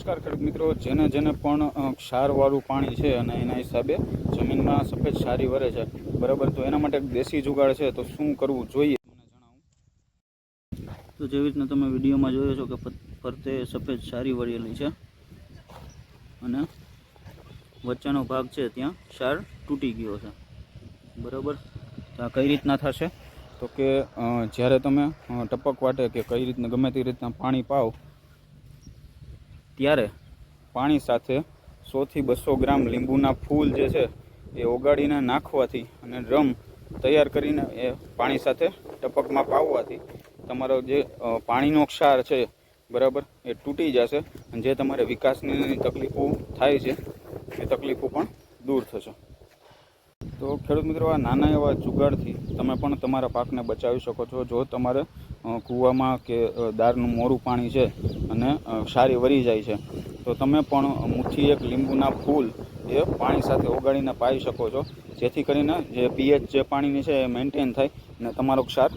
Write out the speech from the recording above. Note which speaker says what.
Speaker 1: નમસ્કાર ખેડૂત મિત્રો, જેને જેને પણ ક્ષારવાળું પાણી છે અને એના હિસાબે જમીનમાં સફેદ ક્ષારી વરે છે, બરાબર. તો એના માટે એક દેશી જુગાડ છે, તો શું કરવું જોઈએ મને જણાવું. તો જેવી રીતના તમે વિડીયોમાં જોયો છો કે ફરતે સફેદ ક્ષારી વળેલી છે અને વચ્ચેનો ભાગ છે ત્યાં ક્ષાર તૂટી ગયો છે, બરાબર. તો આ કઈ રીતના થશે તો કે જ્યારે તમે ટપક વાટે કે કઈ રીતના ગમે તે રીતના પાણી પાવ ત્યારે પાણી સાથે 100 થી 200 ગ્રામ લીંબુના ફૂલ જે છે એ ઓગાળીને નાખવાથી અને ડ્રમ તૈયાર કરીને એ પાણી સાથે ટપકમાં પાવવાથી તમારો જે પાણીનો ક્ષાર છે, બરાબર, એ તૂટી જશે અને જે તમારે વિકાસની તકલીફો થાય છે એ તકલીફો પણ દૂર થશે. તો ખેડૂત મિત્રો, આ નાના એવા જુગાડથી તમે પણ તમારા પાકને બચાવી શકો છો. જો તમારે કૂવામાં કે દાળનું મોરું પાણી છે અને ક્ષારી વરી જાય છે, તો તમે પણ મુઠ્ઠી એક લીંબુના ફૂલ એ પાણી સાથે ઓગાળીને પાઈ શકો છો, જેથી કરીને જે પીએચ જે પાણીની છે એ મેન્ટેન થાય અને તમારો ક્ષાર